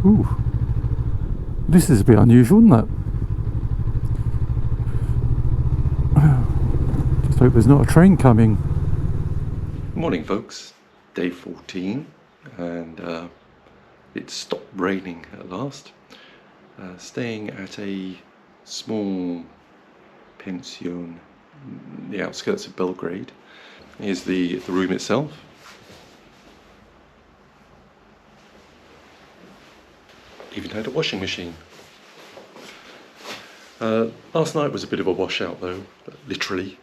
Ooh, this is a bit unusual, isn't it? Just hope there's not a train coming. Morning folks, day 14 and it stopped raining at last. Staying at a small pension in the outskirts of Belgrade. Here's the room itself. Even had a washing machine. Last night was a bit of a washout though, literally.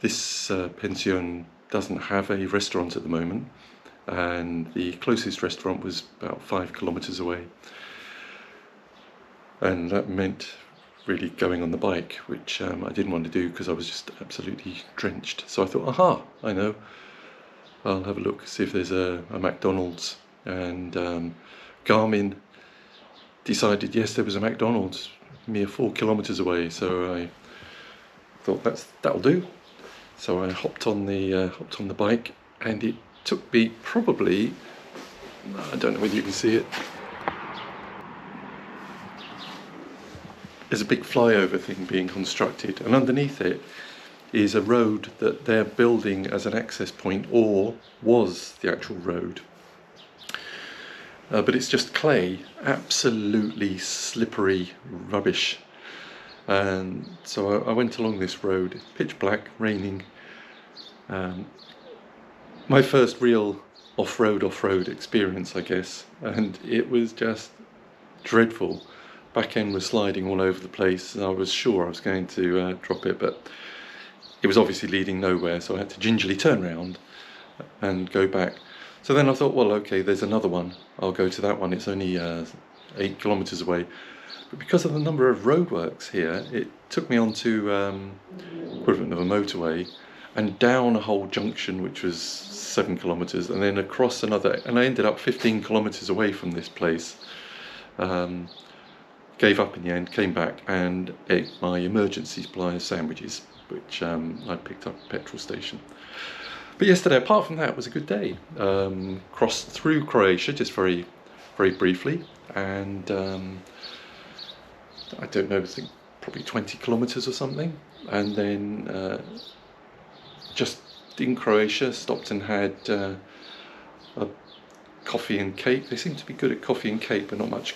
This pension doesn't have a restaurant at the moment, and the closest restaurant was about 5 kilometers away, and that meant really going on the bike, which I didn't want to do because I was just absolutely drenched. So I thought, aha, I know, I'll have a look, see if there's a McDonald's, and Garmin decided yes, there was a McDonald's mere 4 kilometers away, so I thought that'll do. So I hopped on the bike, and it took me probably, I don't know whether you can see it, there's a big flyover thing being constructed, and underneath it is a road that they're building as an access point, or was the actual road. But it's just clay, absolutely slippery rubbish. And so I went along this road, pitch black, raining. My first real off-road experience, I guess, and it was just dreadful. Back end was sliding all over the place, and I was sure I was going to drop it, but it was obviously leading nowhere, so I had to gingerly turn around and go back. So then I thought, well, okay, there's another one, I'll go to that one. It's only 8 kilometers away. But because of the number of roadworks here, it took me onto equivalent of a motorway and down a whole junction, which was 7 kilometers, and then across another, and I ended up 15 kilometers away from this place. Gave up in the end, came back and ate my emergency supply of sandwiches, which I picked up at the petrol station. But yesterday, apart from that, was a good day. Crossed through Croatia just very, very briefly, and I don't know, I think probably 20 kilometers or something, and then just in Croatia stopped and had a coffee and cake. They seem to be good at coffee and cake, but not much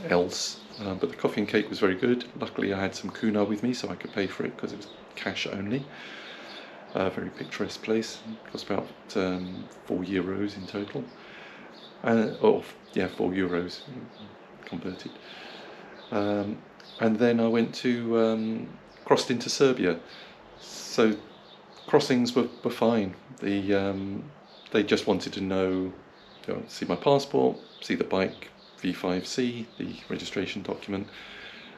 else. But the coffee and cake was very good. Luckily I had some kuna with me, so I could pay for it because it was cash only. Very picturesque place. It cost about €4 in total. Yeah, €4 converted. And then I went to crossed into Serbia. So crossings were fine. They just wanted to know, see my passport, see the bike V5C, the registration document,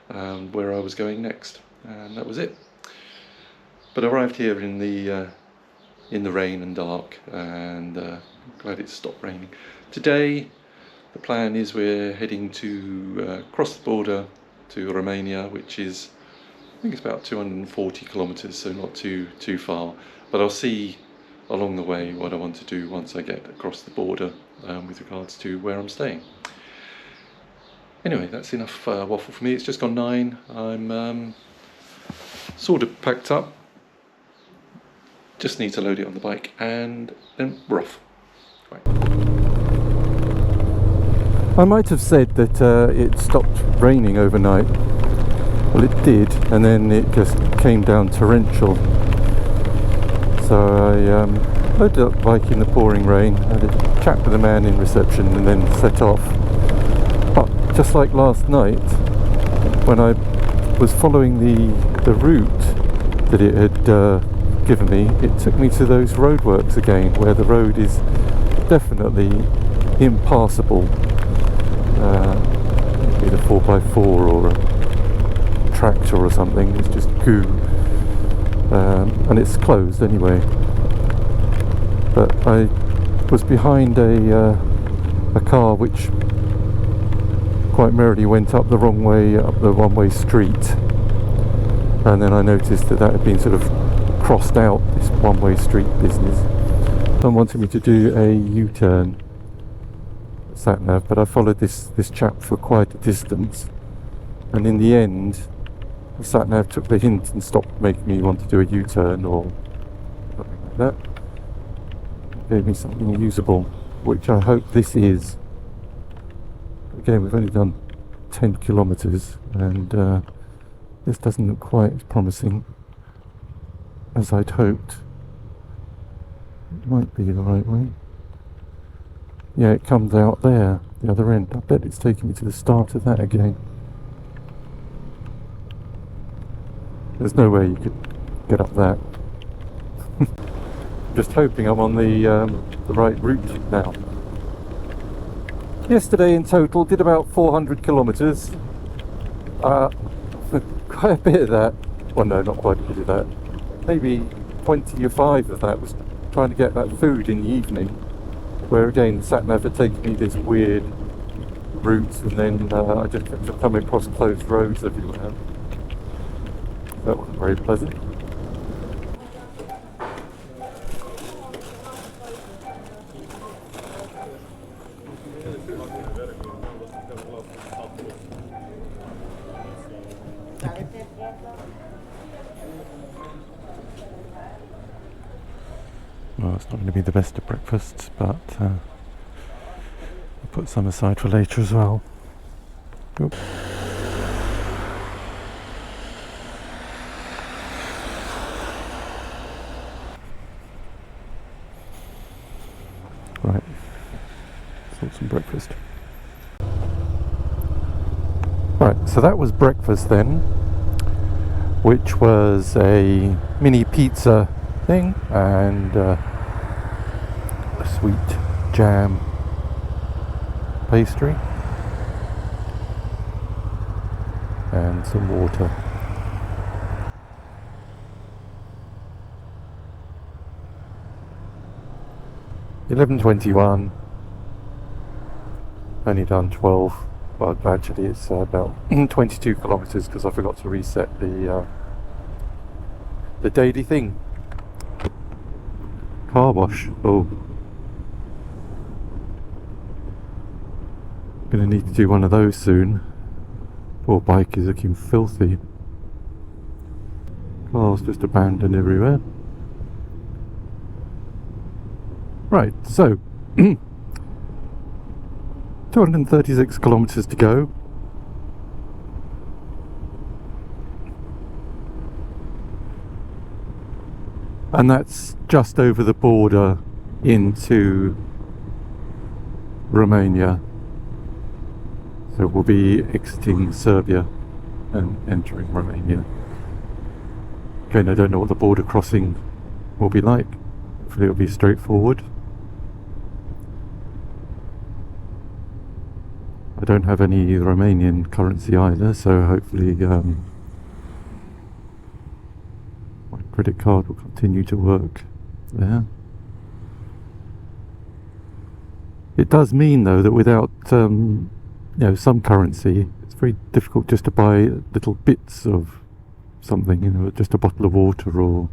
where I was going next, and that was it. But I arrived here in the rain and dark, and glad it stopped raining. Today the plan is we're heading to cross the border to Romania, which is, I think it's about 240 kilometers, so not too far, but I'll see along the way what I want to do once I get across the border with regards to where I'm staying. Anyway, that's enough waffle for me. It's just gone 9. I'm sort of packed up. Just need to load it on the bike, and then we're off. Right. I might have said that it stopped raining overnight. Well, it did, and then it just came down torrential. So I loaded up the bike in the pouring rain, had a chat with the man in reception, and then set off. But just like last night, when I was following the route that it had given me, it took me to those roadworks again, where the road is definitely impassable. Either 4x4 or a tractor or something. It's just goo, and it's closed anyway. But I was behind a car which quite merrily went up the wrong way, up the one-way street, and then I noticed that had been sort of crossed out, this one-way street business. Someone wanted me to do a U-turn, sat nav, but I followed this chap for quite a distance, and in the end the sat nav took the hint and stopped making me want to do a U-turn or something like that. It gave me something usable, which I hope this is. Again, we've only done 10 kilometers, and this doesn't look quite as promising as I'd hoped. It might be the right way. Yeah, it comes out there, the other end. I bet it's taking me to the start of that again. There's no way you could get up that. Just hoping I'm on the right route now. Yesterday in total did about 400 kilometres. Quite a bit of that, well no, not quite a bit of that, maybe 25 of that was trying to get that food in the evening, where again the sat nav had taken me this weird route, and then I just kept on coming across closed roads everywhere. That wasn't very pleasant. Well, it's not going to be the best of breakfasts, but I'll put some aside for later as well. Oop. Right, sort some breakfast. Right, so that was breakfast then, which was a mini pizza thing and a sweet jam pastry and some water. $11.21. Only done 12. Well, actually it's about 22 kilometers because I forgot to reset the daily thing. Car wash. Oh, gonna need to do one of those soon. Poor bike is looking filthy. Cars just abandoned everywhere. Right, so 236 kilometers to go. And that's just over the border into Romania. So we'll be exiting Serbia and entering Romania. Again, I don't know what the border crossing will be like. Hopefully it'll be straightforward. I don't have any Romanian currency either, so hopefully my credit card will continue to work there. It does mean though that without you know, some currency, it's very difficult just to buy little bits of something, you know, just a bottle of water or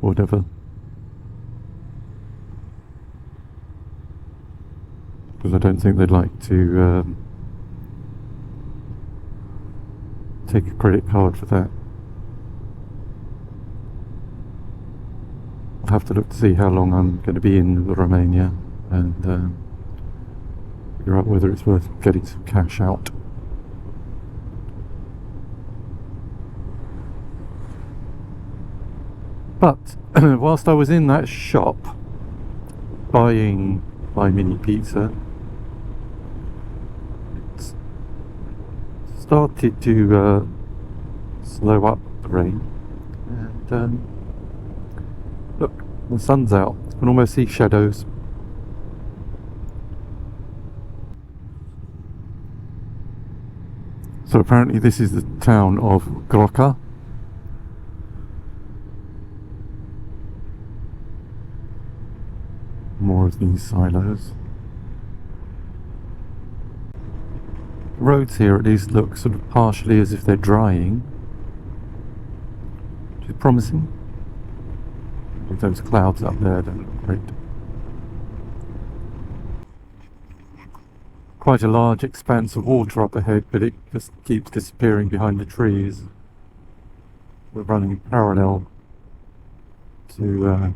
whatever. Because I don't think they'd like to take a credit card for that. I'll have to look to see how long I'm going to be in Romania and figure out whether it's worth getting some cash out. But whilst I was in that shop buying my mini pizza, it started to slow up the rain, and look, the sun's out. You can almost see shadows. So apparently this is the town of Groca. More of these silos. The roads here at least look sort of partially as if they're drying, which is promising. With those clouds up there, don't look great. quite a large expanse of water up ahead, but it just keeps disappearing behind the trees. We're running parallel to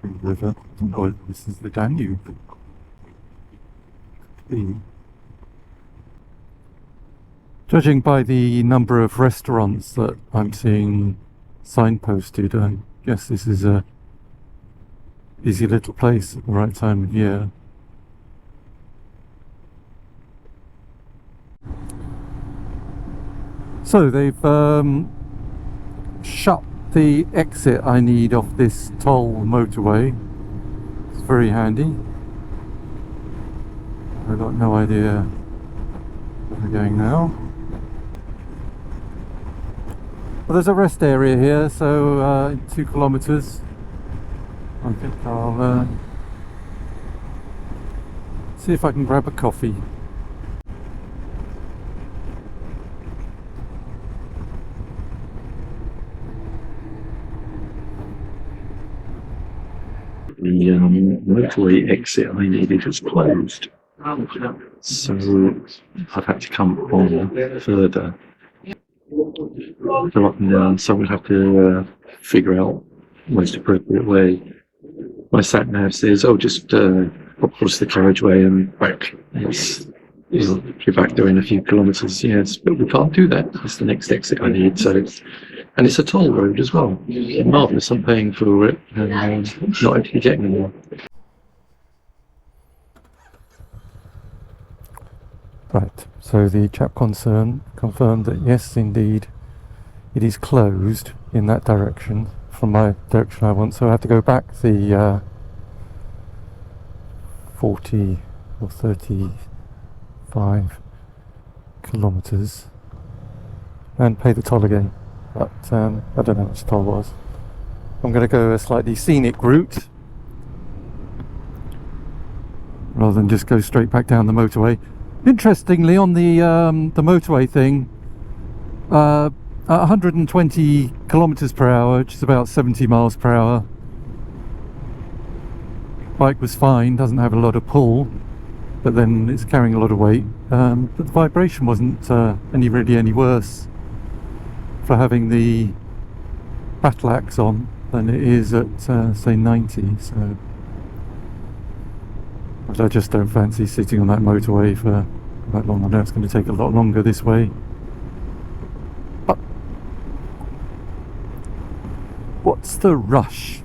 the river. Oh, this is the Danube. Judging by the number of restaurants that I'm seeing signposted, I guess this is a busy little place at the right time of year. So they've shut the exit I need off this toll motorway. It's very handy. I've got no idea where we're going now. Well, there's a rest area here, so 2 kilometres. I think I'll see if I can grab a coffee. The motorway exit I needed was closed, so I've had to come on further. Up and down, so we'll have to figure out the most appropriate way. My sat nav says, "Oh, just across the carriageway and back." You'll be back there in a few kilometres. Yes, but we can't do that. It's the next exit I need. So, and it's a toll road as well. Marvellous. I'm paying for it and not actually getting anywhere. Right, so the chap concerned confirmed that yes, indeed, it is closed in that direction from my direction I want. So I have to go back the 40 or 35 kilometres and pay the toll again. But I don't know how much the toll was. I'm going to go a slightly scenic route rather than just go straight back down the motorway. Interestingly, on the motorway thing, 120 kilometers per hour, which is about 70 miles per hour. Bike was fine, doesn't have a lot of pull, but then it's carrying a lot of weight. But the vibration wasn't really any worse for having the battle axe on than it is at say 90. So. But I just don't fancy sitting on that motorway for that long. I know it's going to take a lot longer this way. But what's the rush?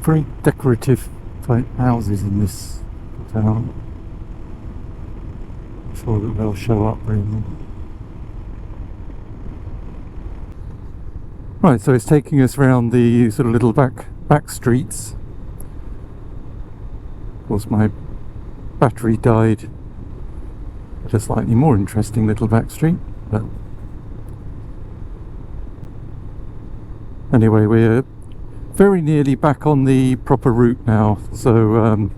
Very decorative type houses in this town. I'm sure that they'll show up really. Right, so it's taking us around the sort of little back streets. Of course, my battery died at a slightly more interesting little back street, but anyway, we're very nearly back on the proper route now, so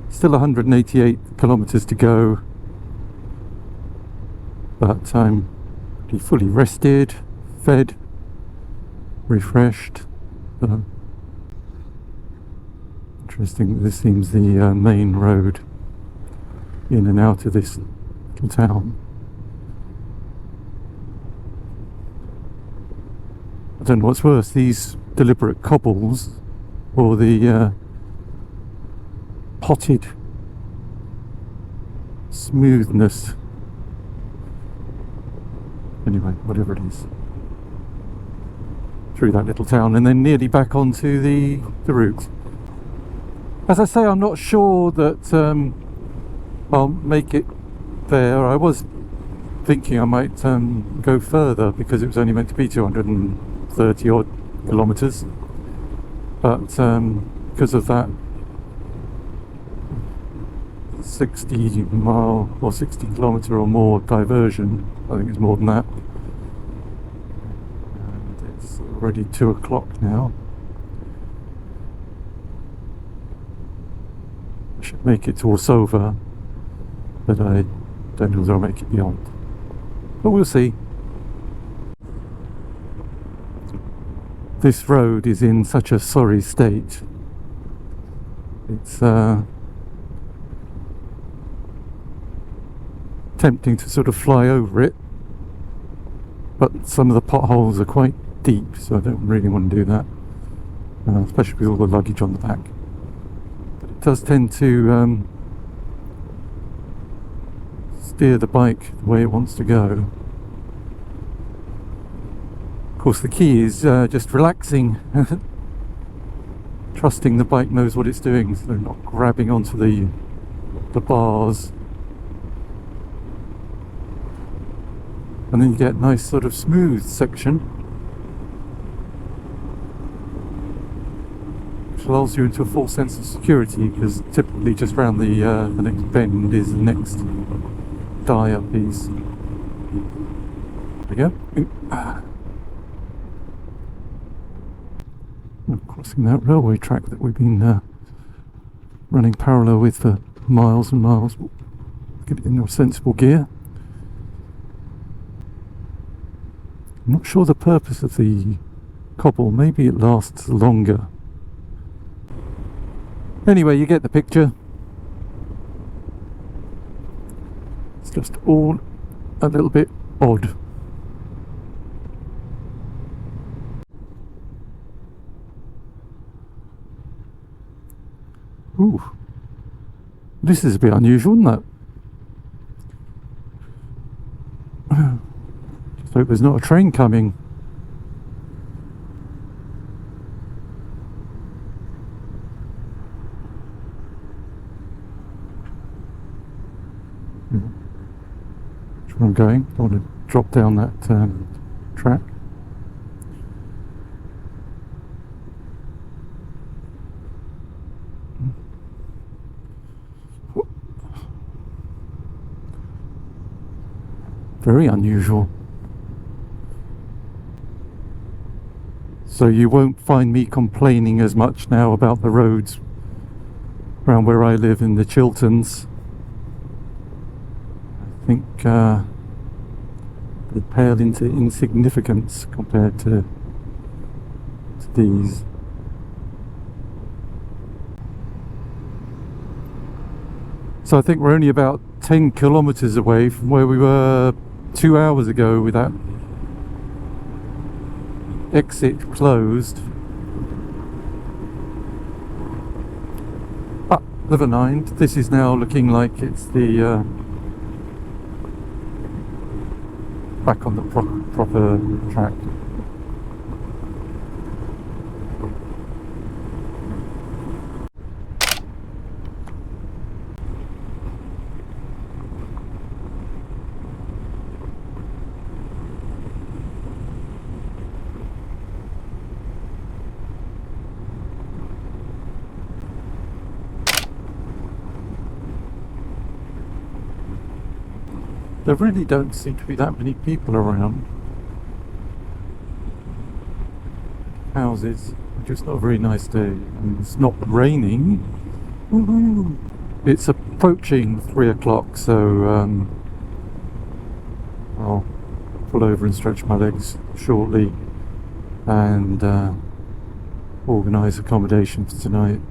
still 188 kilometers to go, but I'm pretty fully rested, fed, refreshed. Interesting that this seems the main road in and out of this little town. I don't know what's worse, these deliberate cobbles or the potted smoothness. Anyway, whatever it is. Through that little town and then nearly back onto the route. As I say, I'm not sure that I'll make it there. I was thinking I might go further because it was only meant to be 230 odd kilometers, but because of that 60 mile or 60 kilometer or more diversion, I think it's more than that, and it's already 2 o'clock now. make it to Orsova, but I don't know whether I'll make it beyond. But we'll see. This road is in such a sorry state. It's tempting to sort of fly over it, but some of the potholes are quite deep, so I don't really want to do that, especially with all the luggage on the back. But it does tend to steer the bike the way it wants to go. Of course, the key is just relaxing, trusting the bike knows what it's doing, so they're not grabbing onto the bars. And then you get a nice sort of smooth section, which allows you into a full sense of security, because typically just round the next bend is the next die-up piece. There we go. Crossing that railway track that we've been running parallel with for miles and miles. Get it in a sensible gear. I'm not sure the purpose of the cobble. Maybe it lasts longer. Anyway, you get the picture. It's just all a little bit odd. Ooh, this is a bit unusual, isn't it? Just hope there's not a train coming. That's where I'm going. I want to drop down that track. Very unusual. So you won't find me complaining as much now about the roads around where I live in the Chilterns. I think they pale into insignificance compared to these. So I think we're only about 10 kilometers away from where we were 2 hours ago with that exit closed. Never mind. This is now looking like it's the back on the proper track. There really don't seem to be that many people around. Houses. Just not a very nice day. And it's not raining. Woo-hoo. It's approaching 3 o'clock, so I'll pull over and stretch my legs shortly and organise accommodation for tonight.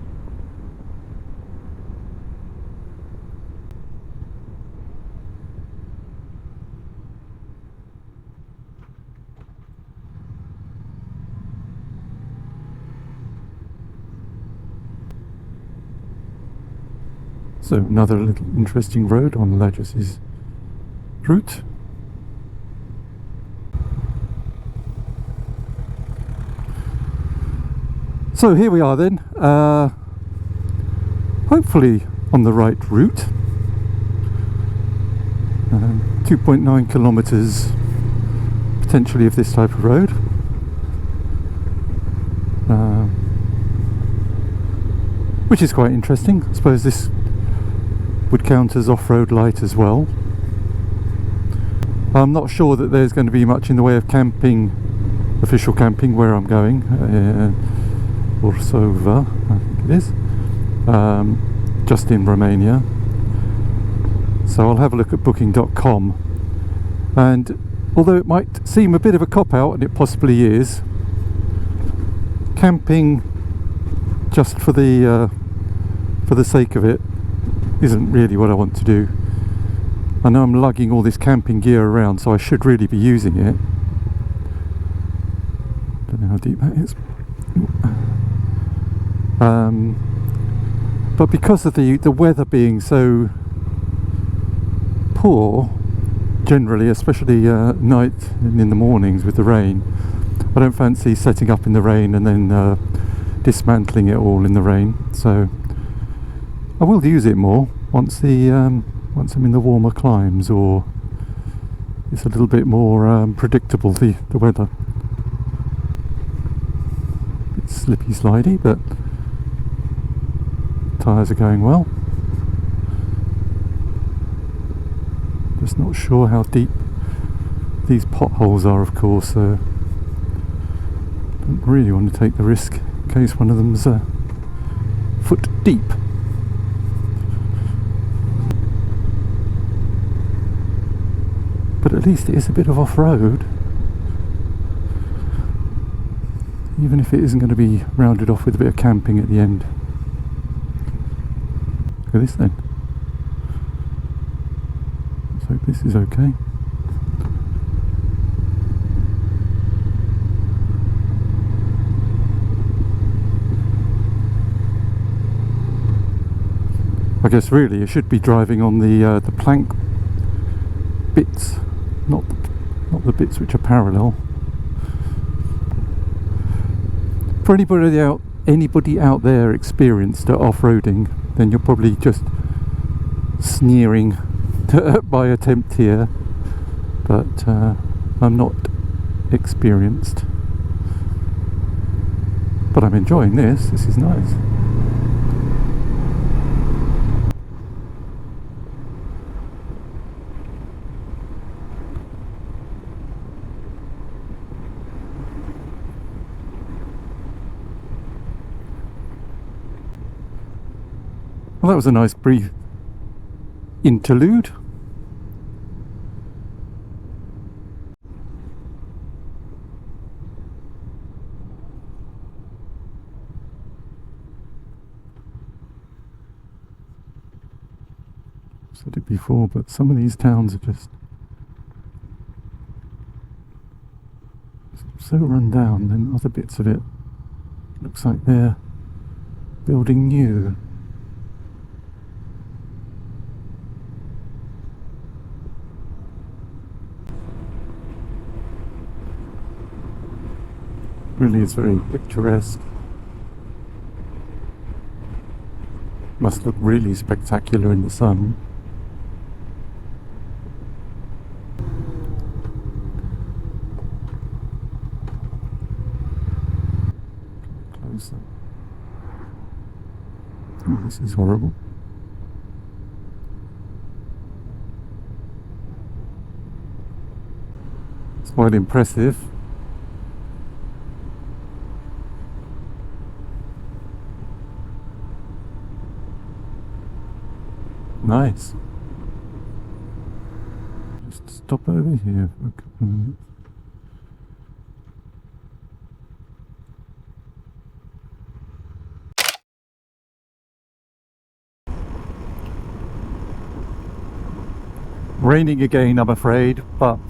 So another little interesting road on Ladras' route. So here we are then, hopefully on the right route. 2.9 kilometers potentially of this type of road. Which is quite interesting. I suppose this would count as off-road light as well. I'm not sure that there's going to be much in the way of camping, official camping, where I'm going. Orsova, I think it is. just in Romania. So I'll have a look at booking.com, and although it might seem a bit of a cop-out, and it possibly is, camping just for the sake of it isn't really what I want to do. I know I'm lugging all this camping gear around, so I should really be using it. Don't know how deep that is. But because of the weather being so poor generally, especially at night and in the mornings with the rain, I don't fancy setting up in the rain and then dismantling it all in the rain. So I will use it more once I'm in the warmer climes, or it's a little bit more predictable, the weather. Bit slippy slidey, but tyres are going well. Just not sure how deep these potholes are, of course, so don't really want to take the risk in case one of them's foot deep. But at least it is a bit of off-road, even if it isn't going to be rounded off with a bit of camping at the end. Look at this then. Let's hope this is okay. I guess really you should be driving on the plank bits, not the bits which are parallel. For anybody out there experienced at off-roading, then you're probably just sneering at my attempt here, but I'm not experienced. But I'm enjoying this. This is nice. Well, that was a nice brief interlude. Said it before, but some of these towns are just so run down, and other bits of it looks like they're building new. Really is very picturesque. Must look really spectacular in the sun. Closer. Oh, this is horrible. It's quite impressive. Nice. Just stop over here for a couple of minutes. Raining again, I'm afraid, but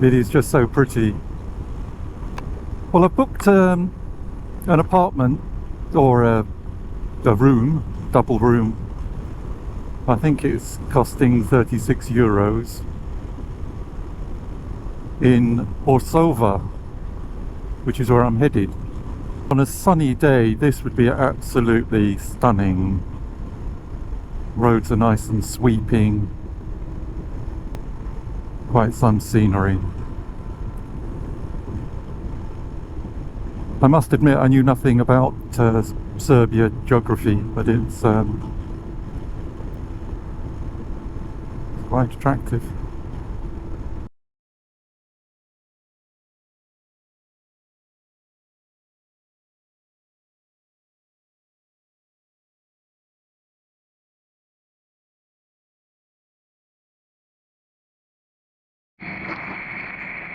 it is just so pretty. Well, I've booked an apartment, or a room, double room. I think it's costing 36 euros in Orsova, which is where I'm headed. On a sunny day, this would be absolutely stunning. Roads are nice and sweeping. Quite some scenery. I must admit I knew nothing about Serbia geography, but it's quite attractive.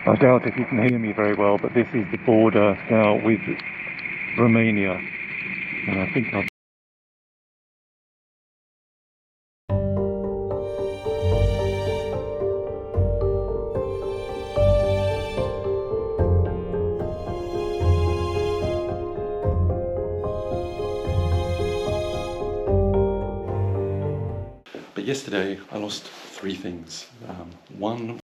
I doubt if you can hear me very well, but this is the border now with Romania, and I think I've But yesterday I lost three things. One